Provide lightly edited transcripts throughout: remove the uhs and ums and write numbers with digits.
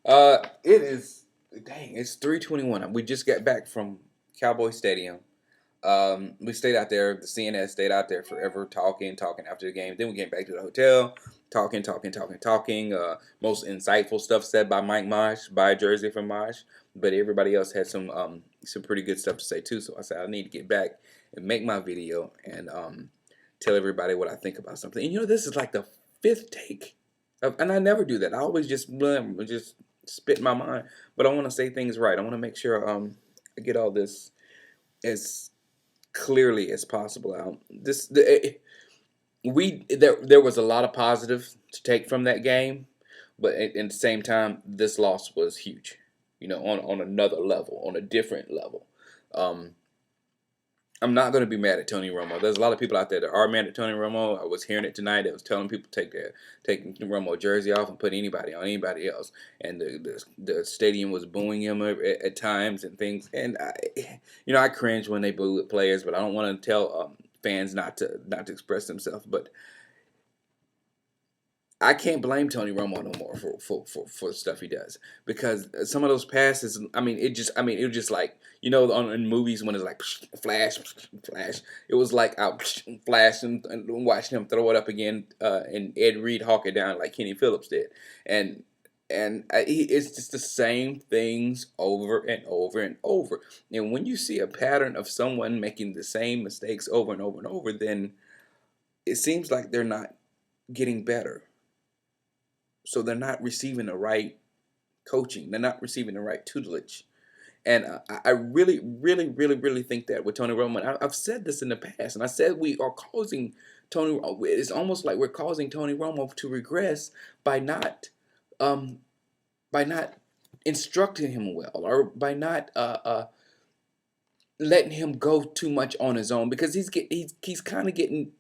It is. Dang, it's 3:21. We just got back from Cowboy Stadium. We stayed out there. The CNS stayed out there forever, talking after the game. Then we came back to the hotel, talking. Most insightful stuff said by Mike Mosh, by Jersey from Mosh, but everybody else had some pretty good stuff to say too. So I said I need to get back and make my video and tell everybody what I think about something. And this is like the fifth take, and I never do that. I always just spit in my mind, but I want to say things right. I want to make sure I get all this as clearly as possible out. There was a lot of positive to take from that game, but at the same time, this loss was huge. On another level, on a different level. Um, I'm not going to be mad at Tony Romo. There's a lot of people out there that are mad at Tony Romo. I was hearing it tonight. It was telling people to take the Romo jersey off and put anybody on anybody else. And the stadium was booing him at times and things. And I cringe when they boo at players, but I don't want to tell fans not to express themselves. But I can't blame Tony Romo no more for the stuff he does, because some of those passes. It was just like in movies when it's like flash, flash. It was like I flash and watch him throw it up again, and Ed Reed hawk it down like Kenny Phillips did, and it's just the same things over and over and over. And when you see a pattern of someone making the same mistakes over and over and over, then it seems like they're not getting better. So they're not receiving the right coaching. They're not receiving the right tutelage. And I really, really, really, really think that with Tony Romo. I've said this in the past, and I said we are causing Tony. It's almost like we're causing Tony Romo to regress by not, um, by not instructing him well, or by not letting him go too much on his own, because he's kind of getting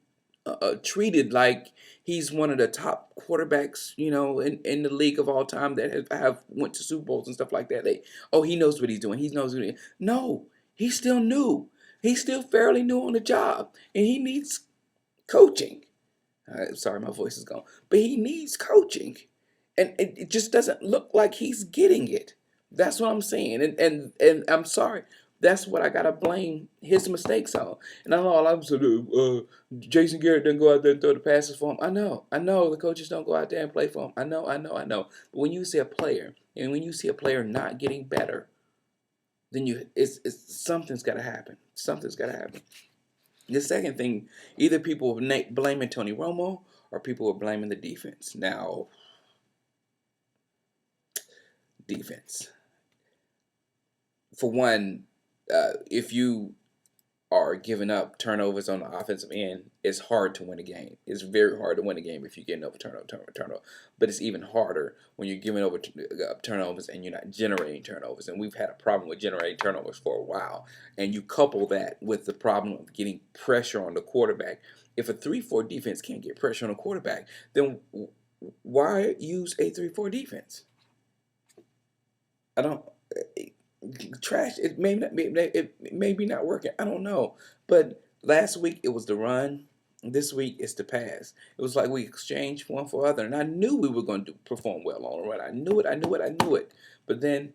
treated like he's one of the top quarterbacks, in the league of all time that have went to Super Bowls and stuff like that. He knows what he's doing. He knows what No, he's still new. He's still fairly new on the job, and he needs coaching. Sorry, my voice is gone, but he needs coaching, and it just doesn't look like he's getting it. That's what I'm saying, and I'm sorry. That's what I gotta blame his mistakes on. And I know a lot of people say, Jason Garrett didn't go out there and throw the passes for him. I know the coaches don't go out there and play for him. I know. But when you see a player, and when you see a player not getting better, then it's something's gotta happen. Something's gotta happen. The second thing, either people were blaming Tony Romo or people were blaming the defense. Now, defense. For one, if you are giving up turnovers on the offensive end, it's hard to win a game. It's very hard to win a game if you're getting over turnover. But it's even harder when you're giving over turnovers and you're not generating turnovers. And we've had a problem with generating turnovers for a while. And you couple that with the problem of getting pressure on the quarterback. If a 3-4 defense can't get pressure on a quarterback, then why use a 3-4 defense? I don't. Trash. It may be not working. I don't know. But last week it was the run. This week it's the pass. It was like we exchanged one for other, and I knew we were going to perform well on the run. I knew it. But then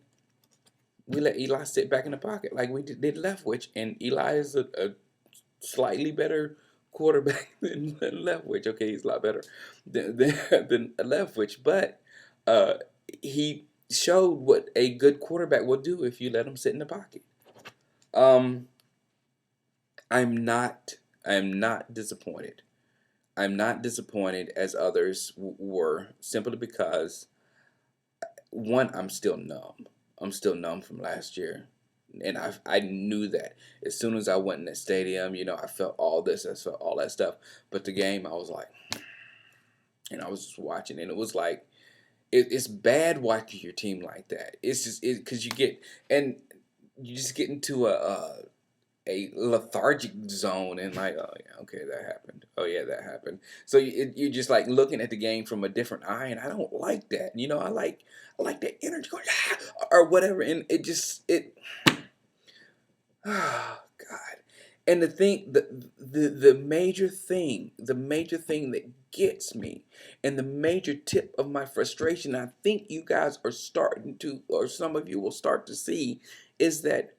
we let Eli sit back in the pocket like we did Leftwich, and Eli is a slightly better quarterback than Leftwich. Okay, he's a lot better than Leftwich, but he showed what a good quarterback will do if you let him sit in the pocket. Um, I am not disappointed. I'm not disappointed as others were, simply because one, I'm still numb. I'm still numb from last year, and I knew that as soon as I went in the stadium. I felt all this, I felt all that stuff. But the game, I was like, and I was just watching, and it was like, it's bad watching your team like that. It's just because you just get into a lethargic zone, and like, oh yeah, okay, that happened. Oh yeah, that happened. So you're just like looking at the game from a different eye, and I don't like that. I like that energy going, or whatever, and it oh God. And the major thing that gets me, and the major tip of my frustration, I think you guys are starting to, or some of you will start to see, is that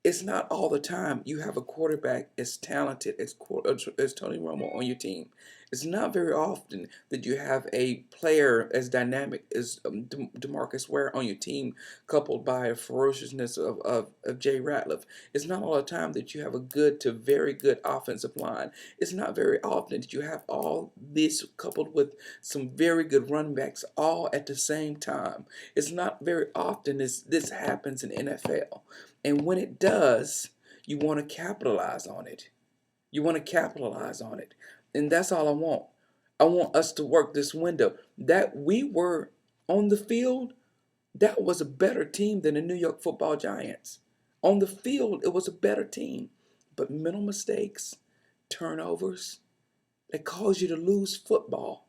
it's not all the time you have a quarterback as talented as Tony Romo on your team. It's not very often that you have a player as dynamic as Demarcus Ware on your team, coupled by a ferociousness of Jay Ratliff. It's not all the time that you have a good to very good offensive line. It's not very often that you have all this coupled with some very good running backs all at the same time. It's not very often this happens in NFL. And when it does, you want to capitalize on it. You want to capitalize on it. And that's all I want. I want us to work this window. That we were on the field, that was a better team than the New York Football Giants. On the field, it was a better team. But mental mistakes, turnovers, that cause you to lose football.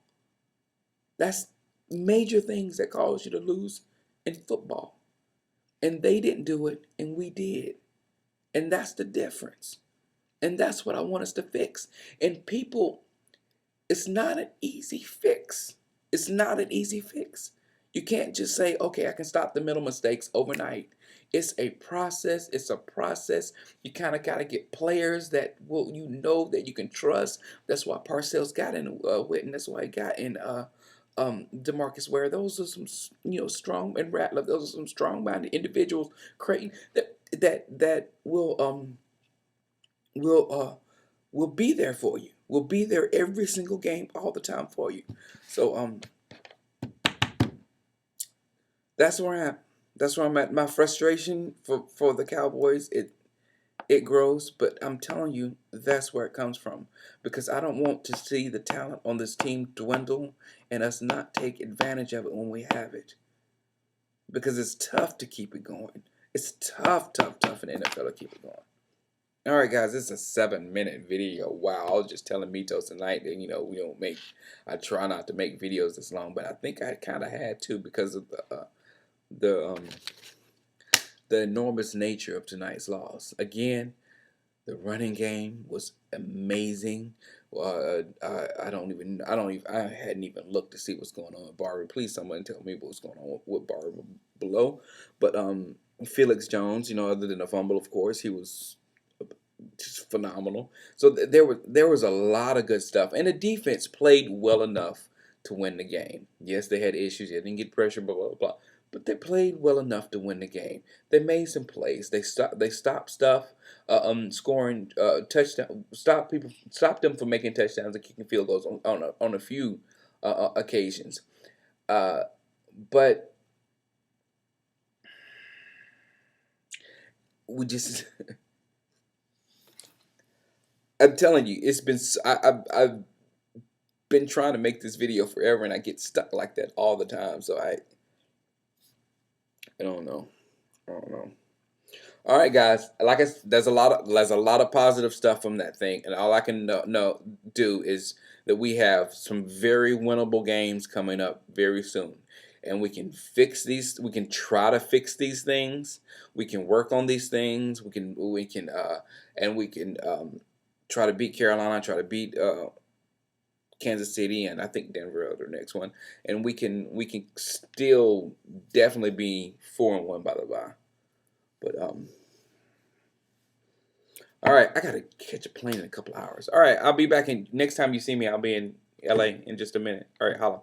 That's major things that cause you to lose in football. And they didn't do it, and we did. And that's the difference. And that's what I want us to fix. And people, it's not an easy fix. It's not an easy fix. You can't just say, okay, I can stop the mental mistakes overnight. It's a process. It's a process. You kind of got to get players that will, that you can trust. That's why Parcells got in Witten. That's why he got in Demarcus Ware. Those are some, strong, and Ratliff. Those are some strong-minded individuals creating that will be there for you. Will be there every single game, all the time for you. So that's where I'm at. That's where I'm at. My frustration for the Cowboys, it grows, but I'm telling you, that's where it comes from. Because I don't want to see the talent on this team dwindle and us not take advantage of it when we have it. Because it's tough to keep it going. It's tough in the NFL to keep it going. All right, guys, this is a 7-minute video. Wow, I was just telling Mitos tonight that, I try not to make videos this long, but I think I kind of had to because of the enormous nature of tonight's loss. Again, the running game was amazing. I hadn't even looked to see what's going on with Barber. Please, someone tell me what's going on with Barber below. But Felix Jones, other than a fumble, of course, he was just phenomenal. So there was a lot of good stuff, and the defense played well enough to win the game. Yes, they had issues. They didn't get pressure, blah blah blah. But they played well enough to win the game. They made some plays. They stopped stuff, scoring touchdown. Stopped them from making touchdowns and kicking field goals on a few occasions. But we just. I'm telling you, I've been trying to make this video forever, and I get stuck like that all the time. So I don't know. All right, guys. There's a lot of positive stuff from that thing, and all I can do is that we have some very winnable games coming up very soon, and we can fix these. We can try to fix these things. We can work on these things. We can try to beat Carolina. Try to beat Kansas City, and I think Denver are the next one. And we can still definitely be 4-1 by the by. But all right, I gotta catch a plane in a couple hours. All right, I'll be back in next time you see me. I'll be in LA in just a minute. All right, holla.